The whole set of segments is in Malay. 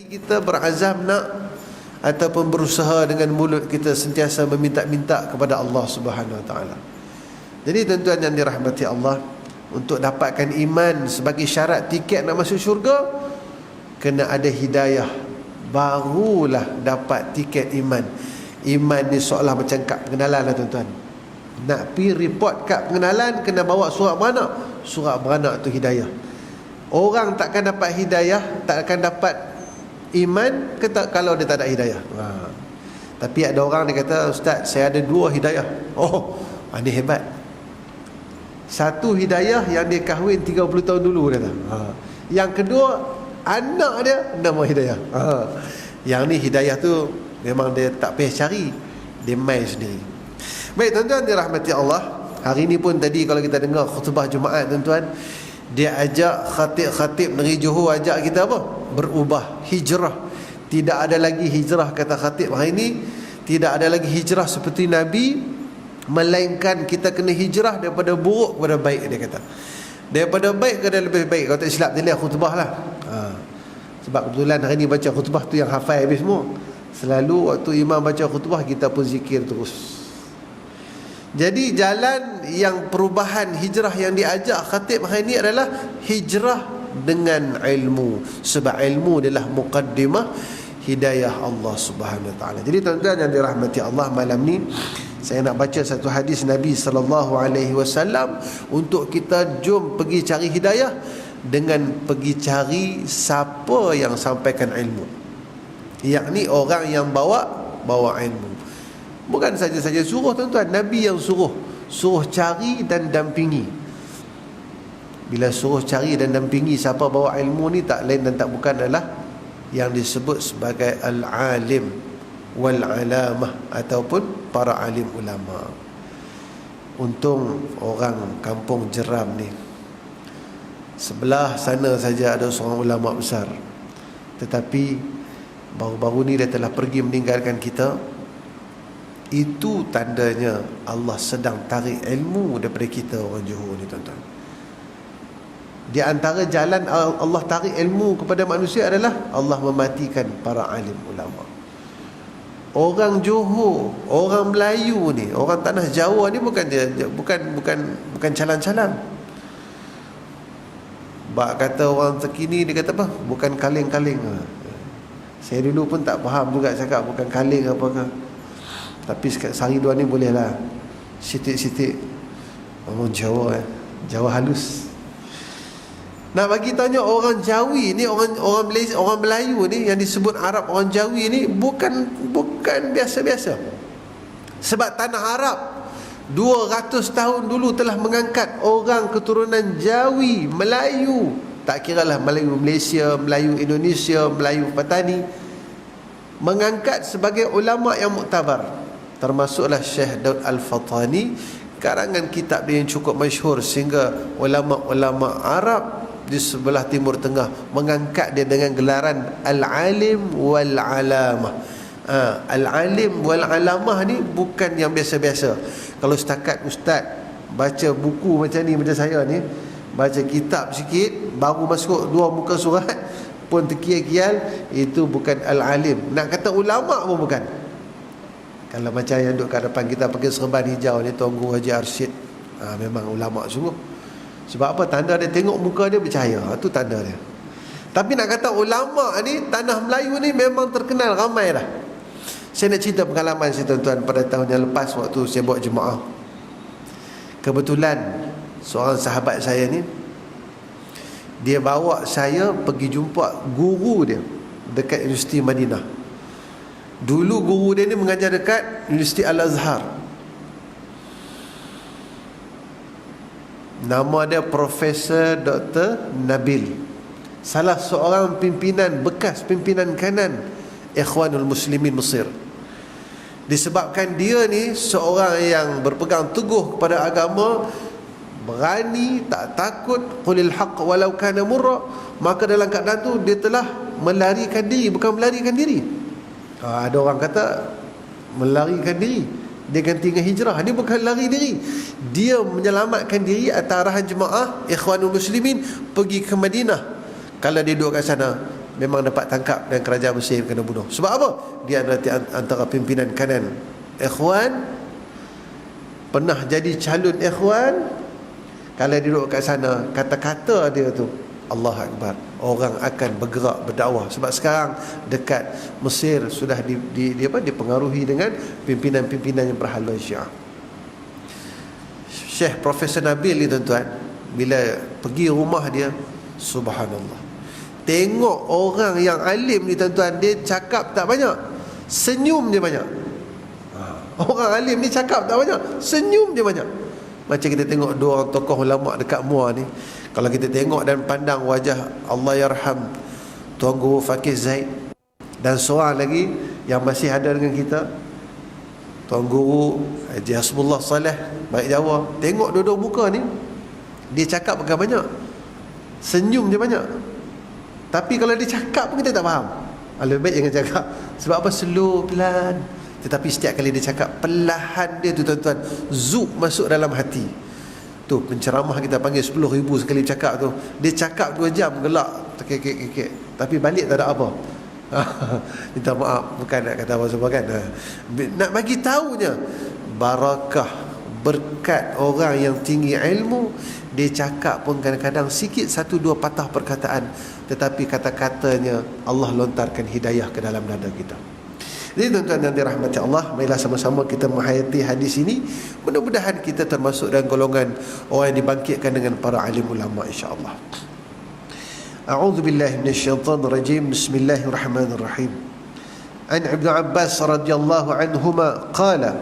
Kita berazam nak ataupun berusaha dengan mulut kita sentiasa meminta-minta kepada Allah Subhanahu Wa Taala. Jadi tuan-tuan yang dirahmati Allah, untuk dapatkan iman sebagai syarat tiket nak masuk syurga, kena ada hidayah, barulah dapat tiket iman. Iman ni seolah macam kad pengenalan lah tuan-tuan. Nak pergi report kad pengenalan, kena bawa surat beranak. Surat beranak tu hidayah. Orang takkan dapat hidayah, takkan dapat iman kalau dia tak ada hidayah. Tapi ada orang dia kata, Ustaz, saya ada 2 hidayah. Oh, ini hebat. Satu hidayah yang dia kahwin 30 tahun dulu, dia kata. Yang kedua, anak dia nama hidayah. Yang ni hidayah tu memang dia tak payah cari, dia main sendiri. Baik tuan-tuan dirahmati Allah, hari ni pun tadi kalau kita dengar khutbah Jumaat tuan-tuan, dia ajak khatib-khatib negeri Johor, ajak kita apa? Berubah, hijrah. Tidak ada lagi hijrah, kata khatib hari ini. Tidak ada lagi hijrah seperti Nabi, melainkan kita kena hijrah daripada buruk kepada baik, dia kata. Daripada baik kepada lebih baik. Kalau tak silap dia lihat khutbah lah. Sebab kebetulan hari ni baca khutbah tu yang hafal habis semua. Selalu waktu imam baca khutbah, kita pun zikir terus. Jadi jalan yang perubahan hijrah yang diajak khatib hari ini adalah hijrah dengan ilmu. Sebab ilmu adalah muqaddimah hidayah Allah Subhanahu Wa Taala. Jadi tuan-tuan yang dirahmati Allah, malam ni saya nak baca satu hadis Nabi sallallahu alaihi wasallam untuk kita jom pergi cari hidayah dengan pergi cari siapa yang sampaikan ilmu. Yakni orang yang bawa ilmu. Bukan saja-saja suruh tuan-tuan, Nabi yang suruh cari dan dampingi. Bila suruh cari dan dampingi siapa bawa ilmu ni, tak lain dan tak bukan adalah yang disebut sebagai al-alim wal-alamah ataupun para alim ulama. Untung orang kampung Jeram ni, sebelah sana saja ada seorang ulama besar, tetapi baru-baru ni dia telah pergi meninggalkan kita. Itu tandanya Allah sedang tarik ilmu daripada kita orang Johor ni tuan-tuan. Di antara jalan Allah tarik ilmu kepada manusia adalah Allah mematikan para alim ulama. Orang Johor, orang Melayu ni, orang tanah Jawa ni bukan calang-calang. Bak kata orang terkini, dia kata apa? Bukan kaling-kaling. Saya dulu pun tak faham juga cakap bukan kaling apakah. Tapi sehari dua ni bolehlah sitik-sitik ngomong Jawa, Jawa halus. Nak bagi tanya orang Jawi ni, orang Malaysia, orang Melayu ni yang disebut Arab, orang Jawi ni bukan biasa-biasa. Sebab tanah Arab 200 tahun dulu telah mengangkat orang keturunan Jawi, Melayu, tak kiralah Melayu Malaysia, Melayu Indonesia, Melayu Patani, mengangkat sebagai ulama yang muktabar. Termasuklah Syekh Daud Al-Fatani, karangan kitab dia yang cukup masyhur sehingga ulama-ulama Arab di sebelah Timur Tengah mengangkat dia dengan gelaran Al-Alim Wal-Alamah. Al-Alim Wal-Alamah ni bukan yang biasa-biasa. Kalau setakat ustaz baca buku macam ni, macam saya ni, baca kitab sikit, baru masuk 2 muka surat pun terkial-kial, itu bukan Al-Alim. Nak kata ulama pun bukan. Kalau macam yang duduk kat depan kita pakai serban hijau ni, Tuanku Haji Arsyid, memang ulama sungguh. Sebab apa? Tanda dia tengok muka dia percaya. Itu tanda dia. Tapi nak kata ulama ni, tanah Melayu ni memang terkenal, ramai dah. Saya nak cerita pengalaman saya tuan-tuan pada tahun yang lepas waktu saya buat jemaah. Kebetulan seorang sahabat saya ni, dia bawa saya pergi jumpa guru dia dekat Universiti Madinah. Dulu guru dia ni mengajar dekat Universiti Al-Azhar. Nama dia Profesor Dr. Nabil. Salah seorang pimpinan, bekas pimpinan kanan Ikhwanul Muslimin Mesir. Disebabkan dia ni seorang yang berpegang teguh kepada agama, berani, tak takut, qulil haqq walau kana murra, maka dalam keadaan tu dia telah melarikan diri, bukan melarikan diri. Ada orang kata melarikan diri, dia ganti dengan hijrah. Dia bukan lari diri, dia menyelamatkan diri atas arahan jemaah Ikhwanul Muslimin pergi ke Madinah. Kalau dia duduk kat sana, memang dapat tangkap dan kerajaan Mesir kena bunuh. Sebab apa? Dia adalah antara pimpinan kanan Ikhwan, pernah jadi calon Ikhwan. Kalau dia duduk kat sana, kata-kata dia tu Allah Akbar, orang akan bergerak berdakwah. Sebab sekarang dekat Mesir sudah dipengaruhi dengan pimpinan-pimpinan yang berhala Syiah. Syekh Profesor Nabil ni tuan-tuan, bila pergi rumah dia, subhanallah, tengok orang yang alim ni tuan-tuan, dia cakap tak banyak, senyum dia banyak. Orang alim ni cakap tak banyak, senyum dia banyak. Macam kita tengok dua orang tokoh ulama dekat Muar ni, kalau kita tengok dan pandang wajah Allah yarham Tuan Guru Fakih Zaid, dan seorang lagi yang masih ada dengan kita, Tuan Guru Haji Hasbullah Saleh Baik Jawa, tengok dua-dua muka ni, dia cakap bukan banyak, senyum dia banyak. Tapi kalau dia cakap pun kita tak faham. Lebih baik jangan cakap. Sebab apa? Slow, pelan. Tetapi setiap kali dia cakap, perlahan dia tu tuan-tuan, zup masuk dalam hati. Tu penceramah kita panggil 10,000 sekali cakap tu. Dia cakap 2 jam gelak, kekek. Tapi balik tak ada apa. Minta maaf, bukan nak kata apa semua kan. Nak bagi tahunya barakah, berkat orang yang tinggi ilmu. Dia cakap pun kadang-kadang sikit 1-2 patah perkataan, tetapi kata-katanya Allah lontarkan hidayah ke dalam dada kita. Jadi tuan-tuan yang dirahmati Allah, marilah sama-sama kita menghayati hadis ini. Mudah-mudahan kita termasuk dalam golongan orang yang dibangkitkan dengan para alim ulama, insya-Allah. A'udzu billahi minasyaitonir rajim. Bismillahirrahmanirrahim. An Ibnu Abbas radhiyallahu anhuma qala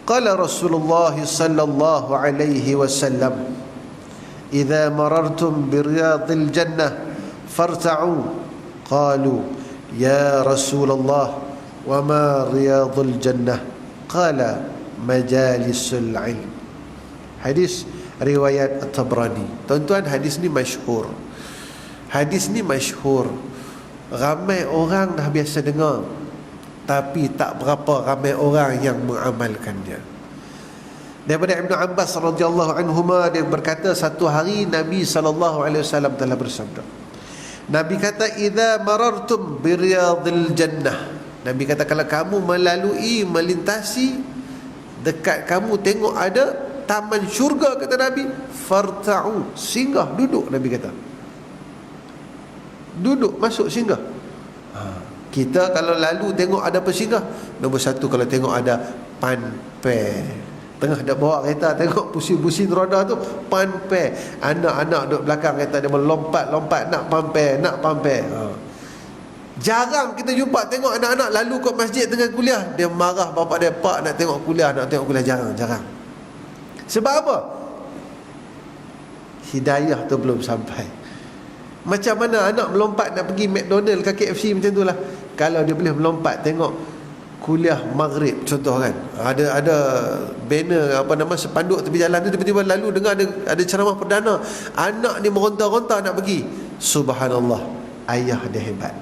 qala Rasulullah sallallahu alaihi wasallam, idza marartum biriyadil jannah farta'u. Qalu ya Rasulullah wa ma riyadul jannah? Qala majalisul ilm. Hadis riwayat At-Tabrani. Tuan-tuan, hadis ni masyhur. Hadis ni masyhur. Ramai orang dah biasa dengar, tapi tak berapa ramai orang yang mengamalkannya. Daripada Ibnu Abbas radhiyallahu anhuma, dia berkata, satu hari Nabi SAW telah bersabda. Nabi kata, idza marartum biriyadil jannah. Nabi kata, kalau kamu melalui, melintasi, dekat kamu tengok ada taman syurga, kata Nabi, farta'u, singgah, duduk. Nabi kata, duduk, masuk, singgah. Kita kalau lalu tengok ada apa singgah? Nombor satu, kalau tengok ada panpe, tengah dah bawa kereta, tengok pusing-pusing roda tu, panpe. Anak-anak duduk belakang kereta, dia melompat-lompat nak panpe. Jarang kita jumpa tengok anak-anak lalu kat masjid tengah kuliah, dia marah bapak dia, pak nak tengok kuliah. Jarang. Sebab apa? Hidayah tu belum sampai. Macam mana anak melompat nak pergi McDonald ke KFC, macam tu lah. Kalau dia boleh melompat tengok kuliah maghrib contoh kan, ada banner sepanduk tepi jalan tu, tiba-tiba lalu dengar ada ceramah perdana, anak ni meronta-ronta nak pergi, subhanallah, ayah dia hebat.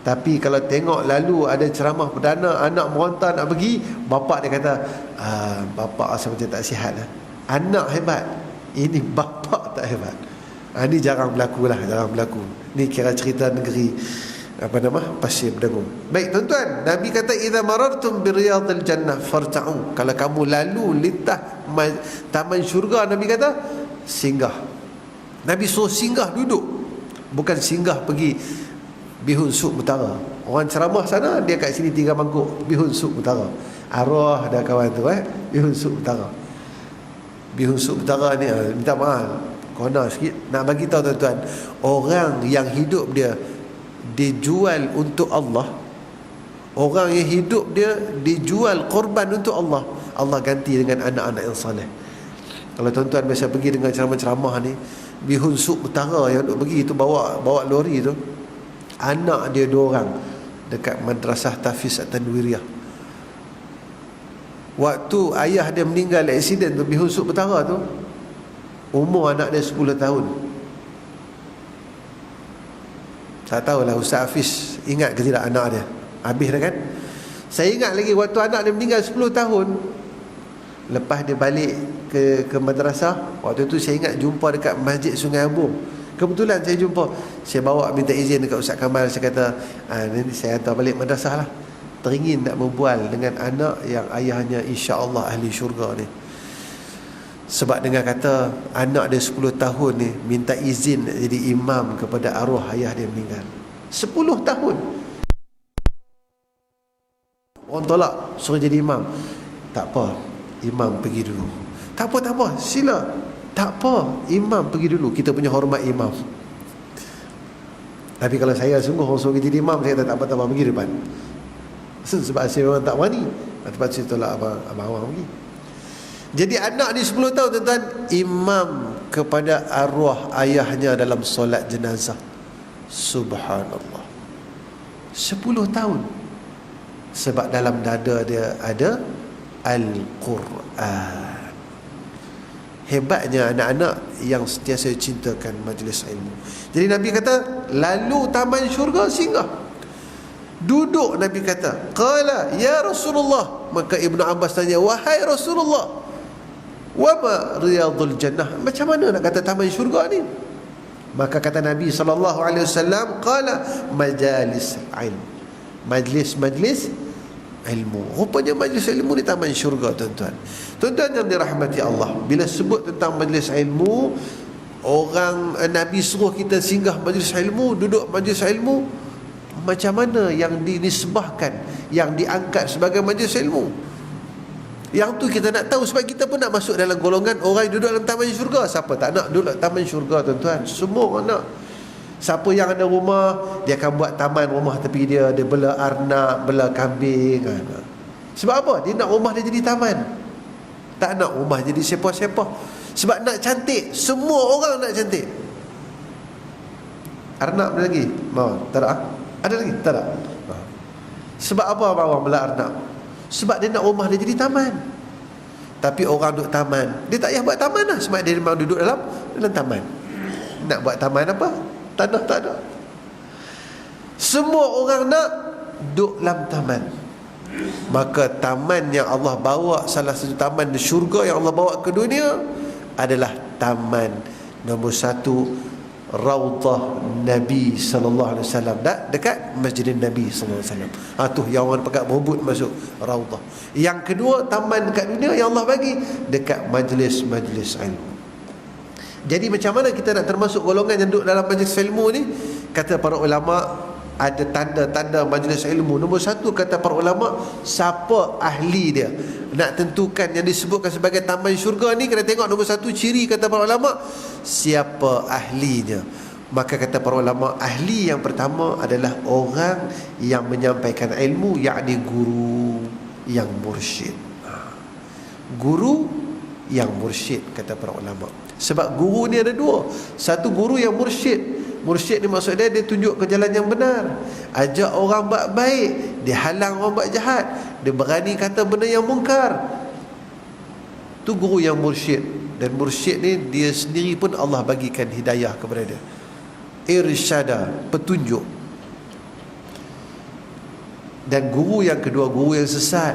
Tapi kalau tengok lalu ada ceramah perdana, anak meronta nak pergi, bapak dia kata, bapak rasa macam tak sihat lah. Anak hebat, ini bapak tak hebat. Ini jarang berlaku. Ni kira cerita negeri Pasir Berdengung. Baik tuan-tuan, Nabi kata, idza marartum biriyadil jannah farta'u. Kalau kamu lalu lintas taman syurga, Nabi kata, singgah. Nabi suruh singgah, duduk. Bukan singgah pergi bihun sup utara. Orang ceramah sana, dia kat sini 3 mangkuk bihun sup utara. Arwah dah kawan tu bihun sup utara. Bihun sup utara ni minta maaf, kona sikit. Nak bagi tahu tuan-tuan, orang yang hidup dia dijual untuk Allah, orang yang hidup dia dijual korban untuk Allah, Allah ganti dengan anak-anak yang saleh. Kalau tuan-tuan biasa pergi dengan ceramah-ceramah ni, bihun sup utara yang duk pergi tu, bawa lori tu, anak dia 2 orang dekat Madrasah Tafiz At-Tanwiriyah. Waktu ayah dia meninggal aksiden tu, bihun sup utara tu, umur anak dia 10 tahun. Tak tahulah Ustaz Hafiz ingat ke tidak anak dia. Habis dah kan. Saya ingat lagi waktu anak dia meninggal 10 tahun, lepas dia balik ke madrasah, waktu tu saya ingat jumpa dekat Masjid Sungai Abu. Kebetulan saya jumpa, saya bawa minta izin dekat Ustaz Kamal. Saya kata, nanti saya hantar balik madrasah lah. Teringin nak berbual dengan anak yang ayahnya insya-Allah ahli syurga ni. Sebab dengar kata anak dia 10 tahun ni minta izin nak jadi imam kepada arwah ayah dia meninggal. 10 tahun. Orang tolak suruh jadi imam. Tak apa, imam pergi dulu. Tak apa, sila. Tak apa, imam pergi dulu. Kita punya hormat imam. Tapi kalau saya sungguh orang suruh jadi imam, saya tak apa-apa pergi depan. Sebab saya memang tak wani. Tempat saya tolak abang-abang pergi. Jadi anak ni 10 tahun tuan-tuan, imam kepada arwah ayahnya dalam solat jenazah. Subhanallah. 10 tahun. Sebab dalam dada dia ada Al-Quran. Hebatnya anak-anak yang sentiasa cintakan majlis ilmu. Jadi Nabi kata, lalu taman syurga singgah. Duduk, Nabi kata, qala ya Rasulullah. Maka Ibnu Abbas tanya, wahai Rasulullah, wama riyadul jannah, macam mana nak kata taman syurga ni? Maka kata Nabi SAW, qala majalis ilmu, majlis ilmu. Rupanya majlis ilmu ni taman syurga, tuan-tuan. Tuan-tuan yang dirahmati Allah, bila sebut tentang majlis ilmu, orang Nabi suruh kita singgah majlis ilmu, duduk majlis ilmu, macam mana yang dinisbahkan, yang diangkat sebagai majlis ilmu. Yang tu kita nak tahu, sebab kita pun nak masuk dalam golongan orang yang duduk dalam taman syurga. Siapa tak nak duduk dalam taman syurga, tuan-tuan? Semua orang nak. Siapa yang ada rumah, dia akan buat taman rumah tepi dia. Dia bela arnab, bela kambing. Sebab apa? Dia nak rumah dia jadi taman. Tak nak rumah jadi sepah-sepah. Sebab nak cantik. Semua orang nak cantik. Arnab ada lagi? Tak ada? Ada lagi? Tak ada? Sebab apa orang bela arnab? Sebab dia nak rumah dia jadi taman. Tapi orang duduk taman, dia tak payah buat taman lah. Sebab dia memang duduk dalam taman. Nak buat taman apa? Tanah tak ada. Semua orang nak duduk dalam taman. Maka taman yang Allah bawa, salah satu taman di syurga yang Allah bawa ke dunia adalah taman nombor 1, Raudhah Nabi sallallahu alaihi wasallam, dekat Masjid Nabi sallallahu alaihi wasallam. Tu yang orang pakai berebut masuk Raudhah. Yang kedua, taman dekat dunia yang Allah bagi dekat majlis-majlis ilmu. Jadi macam mana kita nak termasuk golongan yang duduk dalam majlis ilmu ni? Kata para ulama, ada tanda-tanda majlis ilmu. Nombor 1, kata para ulama, siapa ahli dia. Nak tentukan yang disebutkan sebagai taman syurga ni, kena tengok nombor 1 ciri, kata para ulama, siapa ahlinya. Maka kata para ulama, ahli yang pertama adalah orang yang menyampaikan ilmu, yakni guru yang mursyid. Guru yang mursyid, kata para ulama. Sebab guru ni ada 2. Satu, guru yang mursyid. Mursyid ni maksud dia tunjuk ke jalan yang benar, ajak orang buat baik, dia halang orang buat jahat, dia berani kata benda yang mungkar. Tu guru yang mursyid. Dan mursyid ni dia sendiri pun Allah bagikan hidayah kepada dia, irsyada, petunjuk. Dan guru yang kedua, guru yang sesat,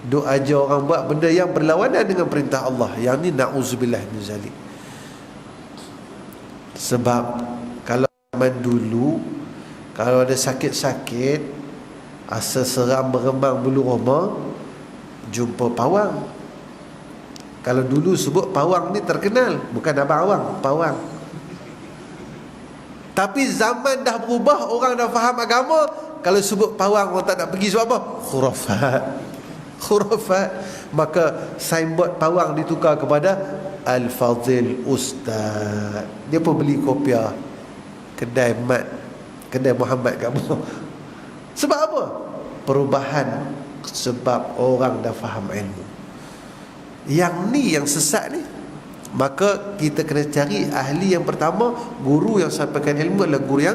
duk ajar orang buat benda yang berlawanan dengan perintah Allah. Yang ni na'udzubillah min zalik. Sebab kalau zaman dulu, kalau ada sakit-sakit, asa seram meremang bulu roma, jumpa pawang. Kalau dulu sebut pawang ni terkenal, bukan abang awang, pawang. Tapi zaman dah berubah, orang dah faham agama, kalau sebut pawang orang tak nak pergi. Sebab apa? Khurafat. Maka signboard pawang ditukar kepada Al-Fadhil Ustaz. Dia pun beli kopiah kedai Muhammad kat bawah. Sebab apa? Perubahan. Sebab orang dah faham ilmu. Yang ni yang sesat ni, maka kita kena cari ahli yang pertama. Guru yang sampaikan ilmu adalah guru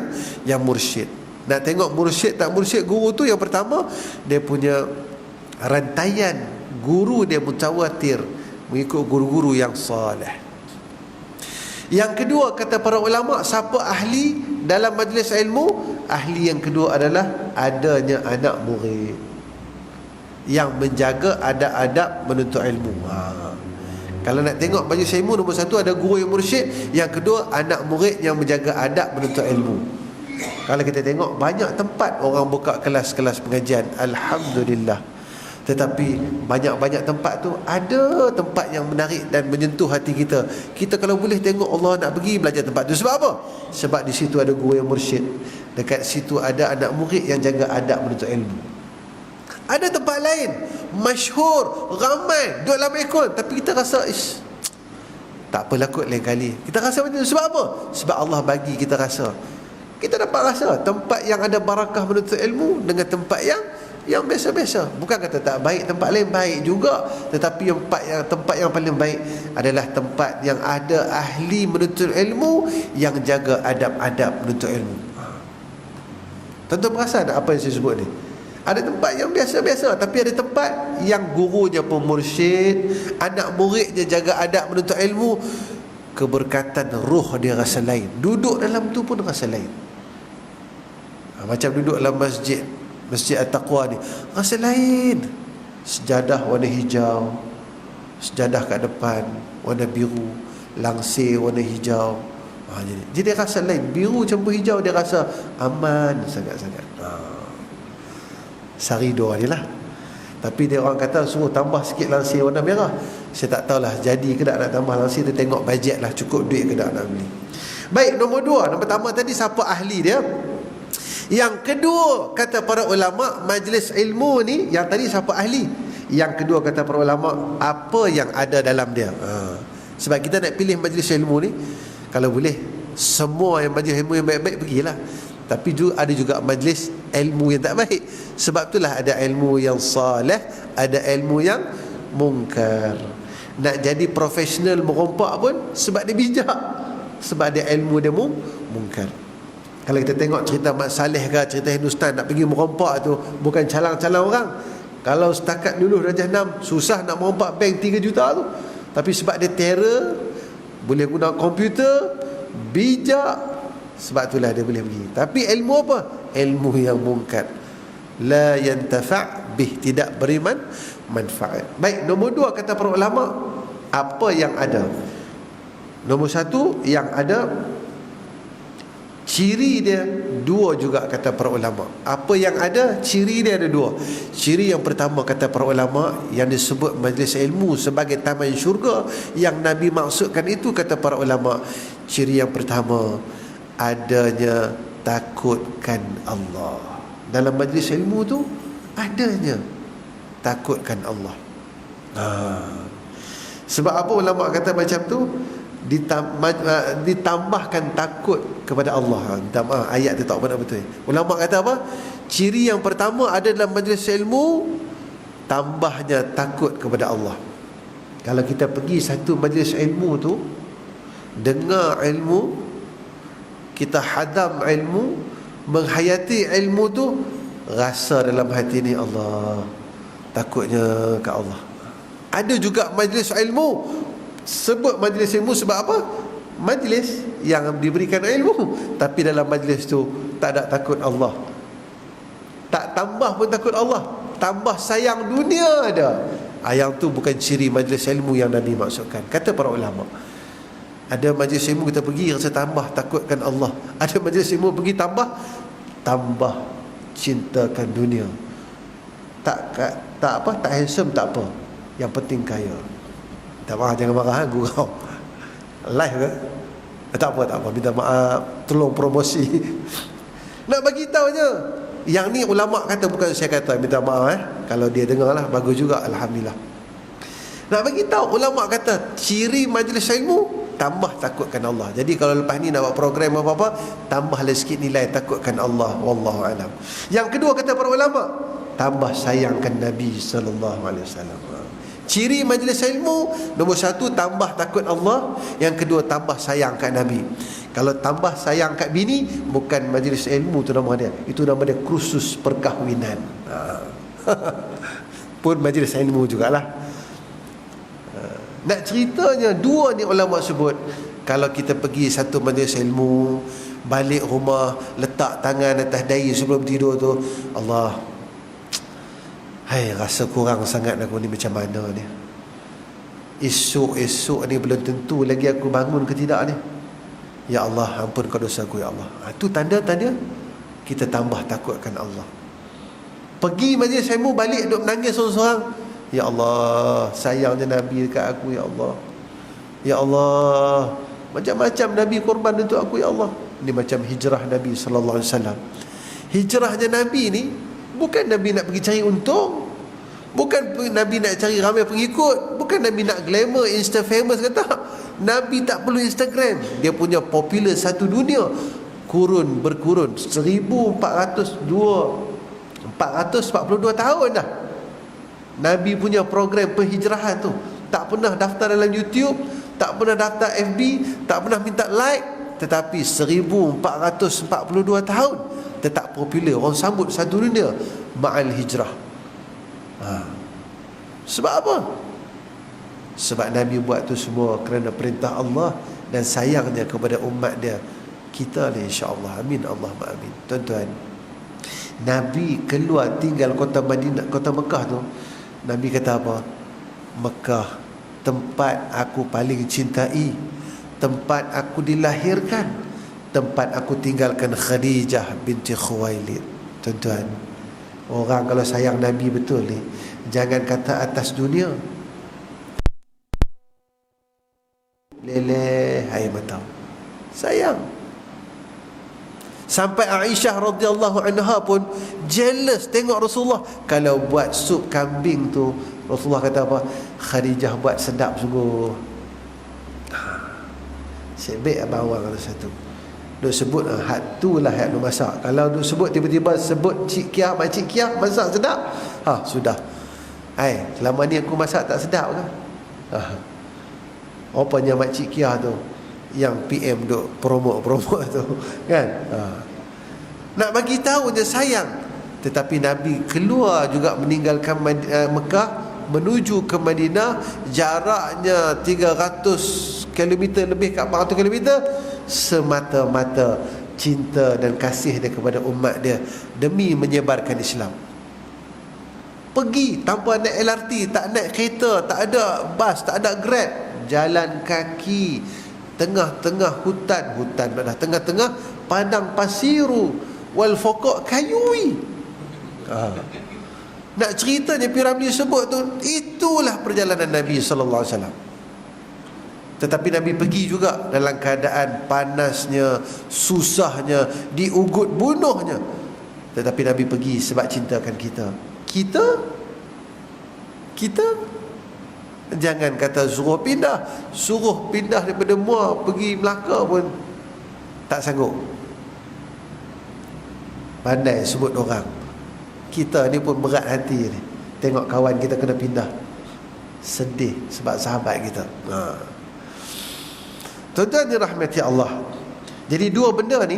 yang mursyid. Nak tengok mursyid tak mursyid, guru tu yang pertama, dia punya rantaian guru dia mutawatir, mengikut guru-guru yang salih. Yang kedua, kata para ulama, siapa ahli dalam majlis ilmu? Ahli yang kedua adalah adanya anak murid yang menjaga adab-adab menuntut ilmu. Kalau nak tengok majlis ilmu, nombor satu ada guru yang mursyid, yang kedua anak murid yang menjaga adab menuntut ilmu. Kalau kita tengok banyak tempat orang buka kelas-kelas pengajian, alhamdulillah. Tetapi banyak-banyak tempat tu ada tempat yang menarik dan menyentuh hati kita. Kita kalau boleh tengok, Allah nak pergi belajar tempat tu. Sebab apa? Sebab di situ ada guru yang mursyid, dekat situ ada anak murid yang jaga adab menuntut ilmu. Ada tempat lain masyhur, ramai, duduk dalam aircon, tapi kita rasa tak apalah kot lain kali. Kita rasa macam tu. Sebab apa? Sebab Allah bagi kita rasa. Kita dapat rasa tempat yang ada barakah menuntut ilmu dengan tempat yang biasa-biasa. Bukan kata tak baik, tempat lain baik juga, tetapi tempat yang paling baik adalah tempat yang ada ahli menuntut ilmu yang jaga adab-adab menuntut ilmu. Tentu perasan apa yang saya sebut ni? Ada tempat yang biasa-biasa, tapi ada tempat yang gurunya pun mursyid, anak muridnya jaga adab menuntut ilmu. Keberkatan ruh dia rasa lain, duduk dalam tu pun rasa lain. Macam duduk dalam Masjid At-Taqwa ni, rasa lain. Sejadah warna hijau, sejadah kat depan warna biru, langsir warna hijau. Jadi dia rasa lain. Biru campur hijau, dia rasa aman sangat-sangat. Sarido ni lah. Tapi dia orang kata suruh tambah sikit langsir warna merah. Saya tak tahulah jadi ke tak nak tambah langsir. Dia tengok bajet lah, cukup duit ke tak nak beli. Baik, nombor dua. Nombor pertama tadi siapa ahli dia. Yang kedua kata para ulama, majlis ilmu ni, yang tadi siapa ahli. Yang kedua kata para ulama, apa yang ada dalam dia. Sebab kita nak pilih majlis ilmu ni, kalau boleh semua yang majlis ilmu yang baik-baik pergilah. Tapi ada juga majlis ilmu yang tak baik. Sebab itulah ada ilmu yang salih, ada ilmu yang mungkar. Nak jadi profesional merompak pun sebab dia bijak, sebab dia ilmu dia mungkar. Kalau kita tengok cerita Mat Saleh ke cerita Hindustan, nak pergi merompak tu bukan calang-calang orang. Kalau setakat lulus darjah 6 susah nak merompak bank 3 juta tu. Tapi sebab dia terror, boleh guna komputer, bijak, sebab itulah dia boleh pergi. Tapi ilmu apa? Ilmu yang mungkar. La yantafa' bih, tidak beriman manfaat. Baik, nombor dua kata para ulama, apa yang ada. Nombor satu, yang ada ciri dia dua juga kata para ulama. Apa yang ada, ciri dia ada dua. Ciri yang pertama kata para ulama, yang disebut majlis ilmu sebagai taman syurga, yang Nabi maksudkan itu kata para ulama, ciri yang pertama adanya takutkan Allah. Dalam majlis ilmu tu adanya takutkan Allah. Sebab apa ulama kata macam tu? Ditambahkan takut kepada Allah. Minta maaf, ayat tu tak benar betul. Ulama kata apa? Ciri yang pertama ada dalam majlis ilmu, tambahnya takut kepada Allah. Kalau kita pergi satu majlis ilmu tu, dengar ilmu, kita hadam ilmu, menghayati ilmu tu, rasa dalam hati ni Allah, takutnya ke Allah. Ada juga majlis ilmu, sebut majlis ilmu sebab apa? Majlis yang diberikan ilmu, tapi dalam majlis tu tak ada takut Allah, tak tambah pun takut Allah, tambah sayang dunia ada. Yang tu bukan ciri majlis ilmu yang Nabi maksudkan. Kata para ulama, ada majlis ilmu kita pergi rasa tambah takutkan Allah, ada majlis ilmu pergi tambah cintakan dunia. Tak handsome tak apa, yang penting kaya. Tak maaf, jangan marah gurau. Live ke? Tak apa, minta maaf, tolong promosi. Nak bagi tahu je. Yang ni ulama kata, bukan saya kata, minta maaf kalau dia dengar lah, bagus juga, alhamdulillah. Nak bagi tahu, ulama kata ciri majlis ilmu tambah takutkan Allah. Jadi kalau lepas ni nak buat program apa-apa, tambahlah sikit nilai takutkan Allah, wallahu alam. Yang kedua kata para ulama, tambah sayangkan Nabi sallallahu alaihi wasallam. Ciri majlis ilmu, nombor satu tambah takut Allah, yang kedua tambah sayang kat Nabi. Kalau tambah sayang kat bini, bukan majlis ilmu tu nama dia, itu nama dia kursus perkahwinan. Pun majlis ilmu jugalah. Nak ceritanya, dua ni ulama sebut, kalau kita pergi satu majlis ilmu, balik rumah letak tangan atas dahi sebelum tidur tu, Allah, hai, rasa kurang sangat aku ni, macam mana ni? esok ni belum tentu lagi aku bangun ke tidak ni. Ya Allah, ampunkan dosa aku ya Allah. Itu tanda-tanda kita tambah takutkan Allah. Pergi majlis ilmu, balik duk menangis seorang-seorang. Ya Allah, sayangnya Nabi dekat aku ya Allah. Ya Allah, macam-macam Nabi korban untuk aku ya Allah. Ini macam hijrah Nabi sallallahu alaihi wasallam. Hijrahnya Nabi ni bukan Nabi nak pergi cari untung, bukan Nabi nak cari ramai pengikut, bukan Nabi nak glamour, insta famous ke tak. Nabi tak perlu Instagram. Dia punya popular satu dunia. Berkurun 442 tahun dah Nabi punya program penghijrahan tu. Tak pernah daftar dalam YouTube, tak pernah daftar FB, tak pernah minta like, tetapi 1442 tahun tetap popular. Orang sambut satu dunia ma'al hijrah. Sebab apa? Sebab Nabi buat tu semua kerana perintah Allah dan sayangnya kepada umat dia. Kita ni insya-Allah, amin Allahumma amin. Tuan-tuan, Nabi keluar tinggal kota Madinah, kota Mekah tu, Nabi kata apa? Mekah, tempat aku paling cintai, tempat aku dilahirkan, tempat aku tinggalkan Khadijah binti Khuwailid. Tuan-tuan, orang kalau sayang Nabi betul ni, jangan kata atas dunia, leleh air mata, sayang. Sampai Aisyah radhiyallahu anha pun jealous tengok Rasulullah kalau buat sup kambing tu. Rasulullah kata apa? Khadijah buat sedap sungguh. Sebab abang awang kalau satu duk sebut hak tu lah hak lu masak. Kalau duk sebut tiba-tiba sebut Cik Kiah, Makcik Kiah masak sedap, sudah. Selama ni aku masak tak sedap ke? Rupanya Makcik Kiah tu yang PM duk promote tu kan. Nak bagi tahu dia sayang. Tetapi Nabi keluar juga meninggalkan Mekah menuju ke Madinah, jaraknya 300 km lebih ke 400 km, semata-mata cinta dan kasih dia kepada umat dia demi menyebarkan Islam. Pergi tanpa naik LRT, tak naik kereta, tak ada bas, tak ada Grab, jalan kaki tengah-tengah hutan tengah-tengah padang pasiru wal faqaq kayui. Nak ceritanya piramid sebut tu, itulah perjalanan Nabi sallallahu alaihi wasallam. Tetapi Nabi pergi juga dalam keadaan panasnya, susahnya, diugut bunuhnya. Tetapi Nabi pergi sebab cintakan kita. Kita jangan kata suruh pindah daripada Muar pergi Melaka pun tak sanggup. Pandai sebut orang. Kita ni pun berat hati ni, tengok kawan kita kena pindah, sedih sebab sahabat kita. Tuan-tuan dirahmati Allah. Jadi dua benda ni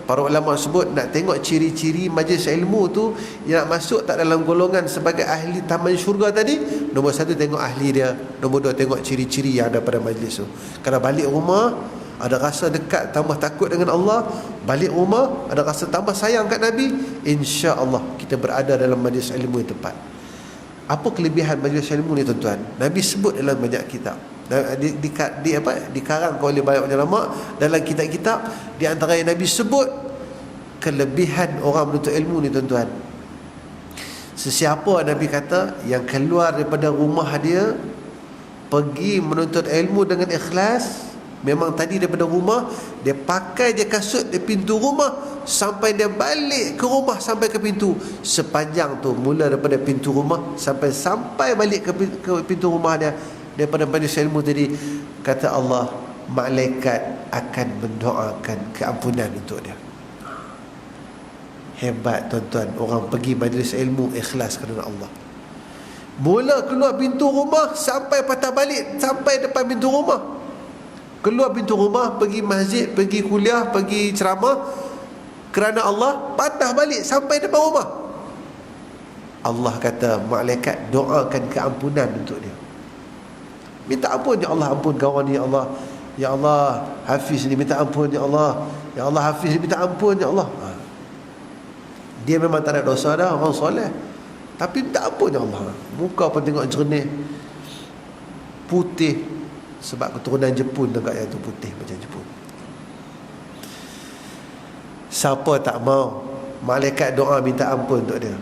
para ulama sebut nak tengok ciri-ciri majlis ilmu tu yang nak masuk tak dalam golongan sebagai ahli taman syurga tadi. Nombor satu, tengok ahli dia. Nombor dua, tengok ciri-ciri yang ada pada majlis tu. Kalau balik rumah ada rasa dekat, tambah takut dengan Allah, balik rumah ada rasa tambah sayang kat Nabi, insya-Allah kita berada dalam majlis ilmu yang tepat. Apa kelebihan majlis ilmu ni tuan-tuan? Nabi sebut dalam banyak kitab. Dikarang oleh banyak ulama dalam kitab-kitab. Di antara yang Nabi sebut kelebihan orang menuntut ilmu ni tuan-tuan, sesiapa Nabi kata yang keluar daripada rumah dia pergi menuntut ilmu dengan ikhlas, memang tadi daripada rumah dia pakai je kasut di pintu rumah sampai dia balik ke rumah, sampai ke pintu, sepanjang tu mula daripada pintu rumah sampai balik ke pintu rumah dia, daripada majlis ilmu tadi, kata Allah, malaikat akan mendoakan keampunan untuk dia. Hebat tuan-tuan, orang pergi majlis ilmu ikhlas kerana Allah. Mula keluar pintu rumah sampai patah balik, sampai depan pintu rumah. Keluar pintu rumah, pergi masjid, pergi kuliah, pergi ceramah kerana Allah, patah balik sampai depan rumah. Allah kata malaikat doakan keampunan untuk dia. Minta ampun, ya Allah, ampun kawan ni, ya Allah. Ya Allah, Hafiz ni minta ampun, ya Allah. Ya Allah, Hafiz ni minta ampun, ya Allah. Dia memang tak ada dosa dah, orang soleh. Tapi minta ampun ya Allah. Muka pun tengok jernih, putih. Sebab keturunan Jepun dekat yang tu putih macam Jepun. Siapa tak mau malaikat doa minta ampun untuk dia?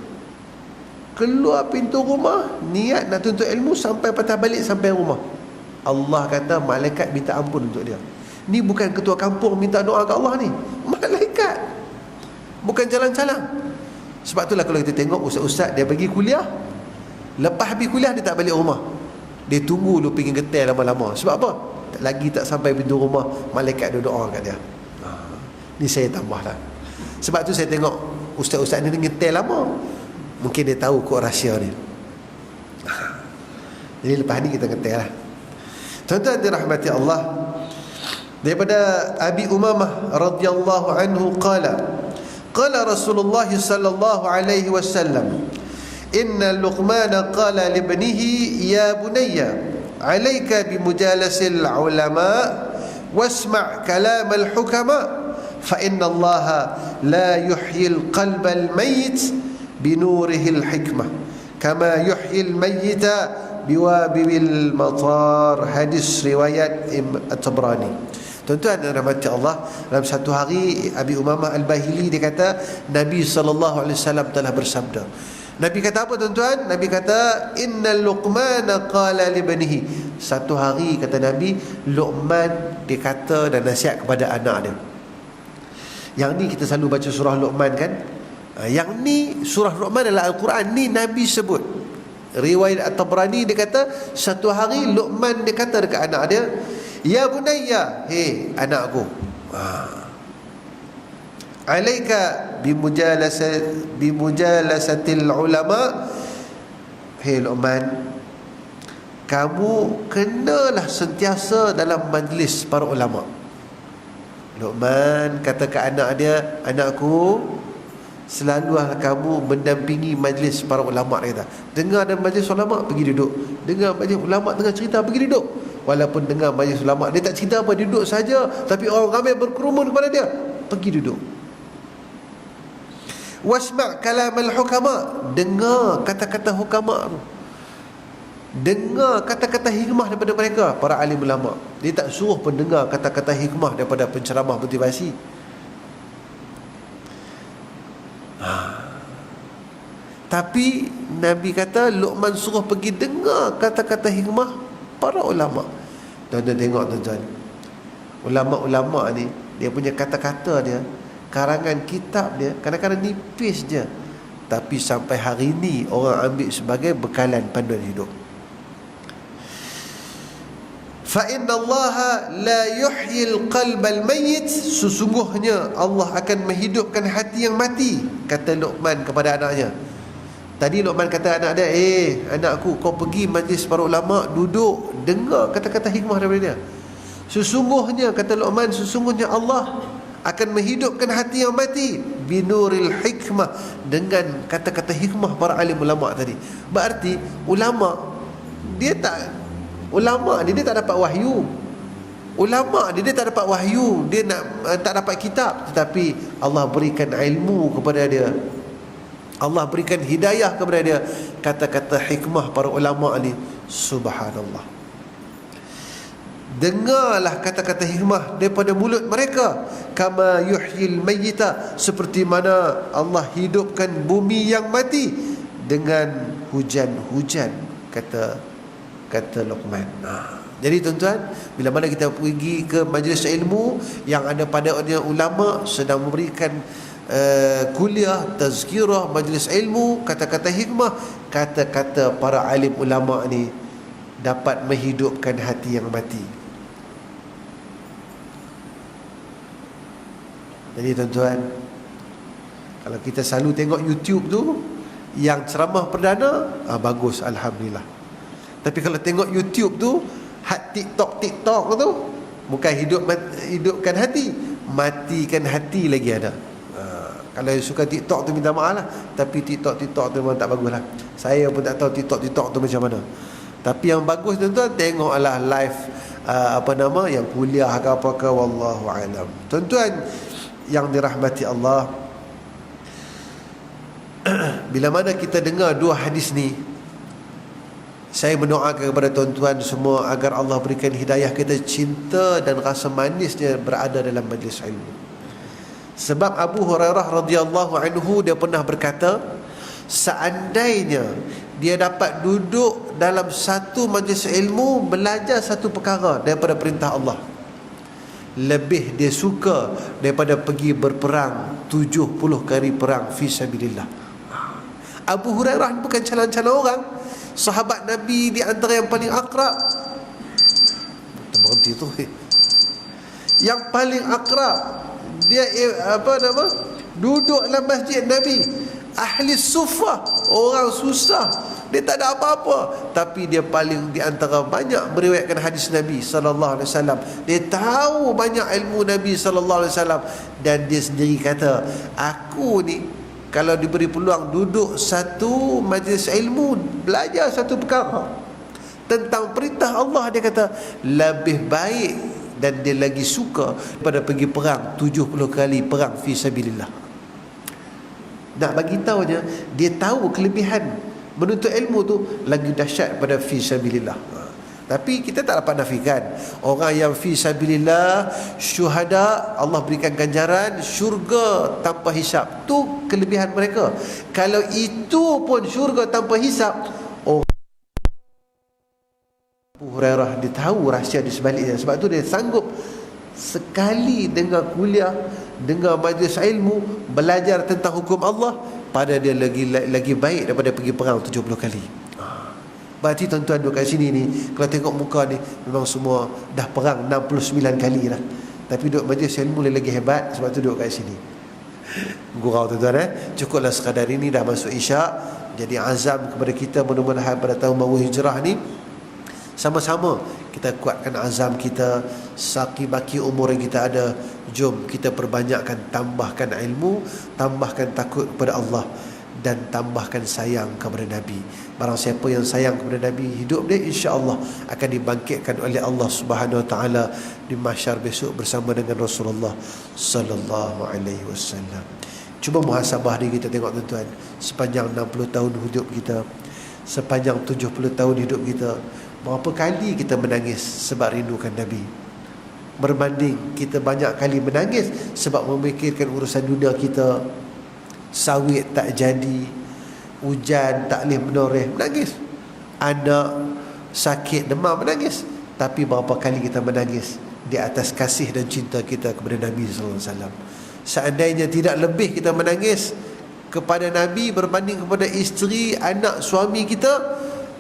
Keluar pintu rumah, niat nak tuntut ilmu, sampai patah balik sampai rumah, Allah kata malaikat minta ampun untuk dia. Ni bukan ketua kampung minta doa ke Allah ni, malaikat, bukan jalan-jalan. Sebab itulah kalau kita tengok ustaz-ustaz dia pergi kuliah, lepas habis kuliah dia tak balik rumah, dia tunggu dulu pergi getel lama-lama. Sebab apa? Lagi tak sampai pintu rumah, malaikat dia doa kat dia. Ni saya tambah lah. Sebab tu saya tengok ustaz-ustaz ni getel lama, mungkin dia tahu kod rahsia ni. Jadi lepas ni kita getel lah. Tuan-tuan dirahmati Allah, daripada Abi Umamah radhiyallahu anhu qala Rasulullah sallallahu alaihi wasallam, inna Luqman qala li ibnihi ya bunayya alayka bi mujalasil ulama wasma' kalam al hukama fa inna Allah la yuhyi al qalb al mayyit bi nurihi al hikmah kama yuhyi al mayyita biwabil matar. Hadis riwayat At-Tabrani. Tuan-tuan dan rahmati Allah, dalam satu hari Abi Umamah Al-Bahili dia kata Nabi SAW telah bersabda. Nabi kata apa tuan-tuan? Nabi kata innal Luqman qala li banihi. Satu hari kata Nabi, Luqman dia kata dan nasihat kepada anak dia. Yang ni kita selalu baca surah Luqman kan? Yang ni surah Luqman adalah Al-Quran. Ni Nabi sebut. Riwayat At-Tabrani dia kata satu hari Luqman dia kata dekat anak dia, ya bunayya, hei anakku, alaika bimujalasatil ulama. Hei Luqman, kamu kenalah sentiasa dalam majlis para ulama. Luqman kata ke anak dia, anakku, selalulah kamu mendampingi majlis para ulama. Dia kata, dengar dalam majlis ulama, pergi duduk. Dengar majlis ulama tengah cerita, pergi duduk. Walaupun dengar majlis ulama, dia tak cerita apa, duduk saja, tapi orang ramai berkerumun kepada dia, pergi duduk. Wasma' kalam al-hukama, dengar kata-kata hukama tu, dengar kata-kata hikmah daripada mereka, para alim ulama. Dia tak suruh pendengar kata-kata hikmah daripada penceramah motivasi. Tapi Nabi kata Luqman suruh pergi dengar kata-kata hikmah para ulama. Tuan-tuan tengok tuan-tuan, ulama-ulama ni dia punya kata-kata dia, karangan kitab dia kadang-kadang nipis je, tapi sampai hari ni orang ambil sebagai bekalan panduan hidup. Fa inna Allah la yuhyi al-qalb al-mayyit, sesungguhnya Allah akan menghidupkan hati yang mati, kata Luqman kepada anaknya. Tadi Luqman kata anak dia, anakku, kau pergi majlis para ulama, duduk, dengar kata-kata hikmah daripada dia. Sesungguhnya, kata Luqman, sesungguhnya Allah akan menghidupkan hati yang mati binuril hikmah, dengan kata-kata hikmah para alim ulama tadi. Berarti ulama dia tak dapat wahyu. Ulama dia tak dapat wahyu, dia tak dapat kitab, tetapi Allah berikan ilmu kepada dia, Allah berikan hidayah kepada dia. Kata-kata hikmah para ulama ni, subhanallah. Dengarlah kata-kata hikmah daripada mulut mereka. Kama yuhyil mayyita, seperti mana Allah hidupkan bumi yang mati dengan hujan-hujan, kata Luqman. Jadi tuan-tuan, bila mana kita pergi ke majlis ilmu yang ada pada ulama sedang memberikan kuliah, tazkirah, majlis ilmu, kata-kata hikmah, kata-kata para alim ulama ni dapat menghidupkan hati yang mati. Jadi tuan-tuan, kalau kita selalu tengok YouTube tu yang ceramah perdana, bagus, alhamdulillah. Tapi kalau tengok YouTube tu TikTok tu, bukan hidupkan hati, matikan hati lagi ada. Kalau suka TikTok tu minta maaf lah, tapi TikTok tu memang tak bagus lah. Saya pun tak tahu TikTok tu macam mana. Tapi yang bagus tuan-tuan, tengoklah live yang kuliah ke apa ke, wallahu alam. Tuan-tuan yang dirahmati Allah, bila mana kita dengar dua hadis ni, saya mendoakan kepada tuan-tuan semua agar Allah berikan hidayah kita cinta dan rasa manisnya berada dalam majlis ilmu. Sebab Abu Hurairah radhiyallahu anhu dia pernah berkata, seandainya dia dapat duduk dalam satu majlis ilmu belajar satu perkara daripada perintah Allah, lebih dia suka daripada pergi berperang 70 kali perang fi sabilillah. Abu Hurairah bukan calon-calon orang, sahabat Nabi di antara yang paling akrab. Berhenti tu. Yang paling akrab, dia duduk dalam masjid Nabi, ahli suffah, orang susah, dia tak ada apa-apa, tapi dia paling di antara banyak meriwayatkan hadis Nabi sallallahu alaihi wasallam. Dia tahu banyak ilmu Nabi sallallahu alaihi wasallam, dan dia sendiri kata, aku ni kalau diberi peluang duduk satu majlis ilmu, belajar satu perkara tentang perintah Allah, dia kata lebih baik dan dia lagi suka daripada pergi perang 70 kali perang fi sabilillah. Nak bagi tahunya, dia tahu kelebihan menuntut ilmu tu lagi dahsyat pada fi sabilillah. Tapi kita tak dapat nafikan, orang yang fi sabilillah, syuhada, Allah berikan ganjaran syurga tanpa hisap. Tu kelebihan mereka. Kalau itu pun syurga tanpa hisap, orang Abu Hurairah dia tahu rahsia di sebaliknya. Sebab tu dia sanggup sekali dengar kuliah, dengar majlis ilmu, belajar tentang hukum Allah, pada dia lagi baik daripada pergi perang 70 kali. Berarti tuan-tuan duduk kat sini ni, kalau tengok muka ni, memang semua dah perang 69 kali lah. Tapi duduk majlis ilmu lagi hebat, sebab tu duduk kat sini. Gurau tuan-tuan. Cukuplah sekadar ini, dah masuk isyak. Jadi azam kepada kita, mudah-mudahan pada tahun baru hijrah ni, sama-sama kita kuatkan azam kita, saki-baki umur yang kita ada. Jom kita perbanyakkan, tambahkan ilmu, tambahkan takut kepada Allah, dan tambahkan sayang kepada Nabi. Barang siapa yang sayang kepada Nabi, hidup dia insya-Allah akan dibangkitkan oleh Allah Subhanahu Wa Taala di mahsyar besok bersama dengan Rasulullah sallallahu alaihi wasallam. Cuba muhasabah diri kita, tengok tuan-tuan, sepanjang 60 tahun hidup kita, sepanjang 70 tahun hidup kita, berapa kali kita menangis sebab rindukan Nabi? Berbanding kita banyak kali menangis sebab memikirkan urusan dunia kita, sawit tak jadi, hujan tak boleh menoreh, menangis. Anak sakit demam, menangis. Tapi berapa kali kita menangis di atas kasih dan cinta kita kepada Nabi SAW. Seandainya tidak lebih kita menangis kepada Nabi berbanding kepada isteri, anak, suami kita,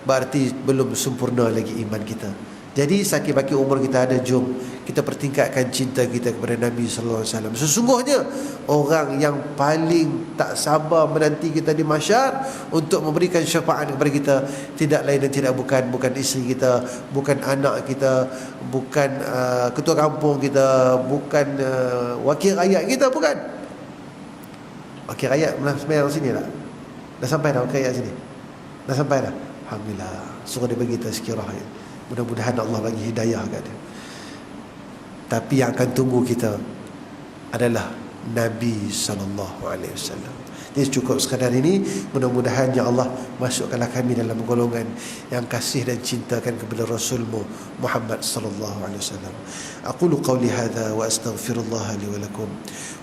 berarti belum sempurna lagi iman kita. Jadi sakit-baki umur kita ada, jom kita pertingkatkan cinta kita kepada Nabi sallallahu alaihi wasallam. Sesungguhnya orang yang paling tak sabar menanti kita di mahsyar untuk memberikan syafaat kepada kita tidak lain dan tidak bukan isteri kita, bukan anak kita, bukan ketua kampung kita, bukan wakil rakyat kita, bukan. Wakil rakyat pernah sembahyang sini tak? Dah sampai dah wakil rakyat sini? Dah sampai dah? Alhamdulillah. Suruh dia bagi tazkirah. Mudah-mudahan Allah bagi hidayah kat dia. Tapi yang akan tunggu kita adalah Nabi SAW. Jadi cukup sekadar ini. Mudah-mudahan ya Allah masukkanlah kami dalam golongan yang kasih dan cintakan kepada Rasulmu Muhammad sallallahu alaihi wasallam. Aqulu qawli hadza wa astaghfirullah li wa lakum.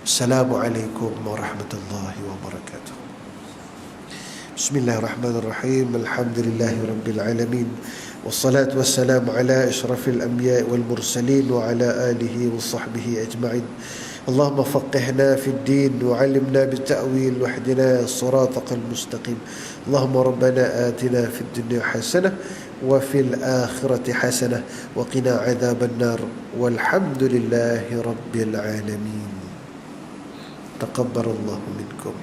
Assalamualaikum warahmatullahi wabarakatuh. Bismillahirrahmanirrahim. Alhamdulillahi rabbil alamin. والصلاة والسلام على أشرف الأنبياء والمرسلين وعلى آله وصحبه أجمعين. اللهم فقهنا في الدين وعلمنا بالتأويل واهدنا صراطك المستقيم. اللهم ربنا آتنا في الدنيا حسنة وفي الآخرة حسنة وقنا عذاب النار والحمد لله رب العالمين. تقبل الله منكم.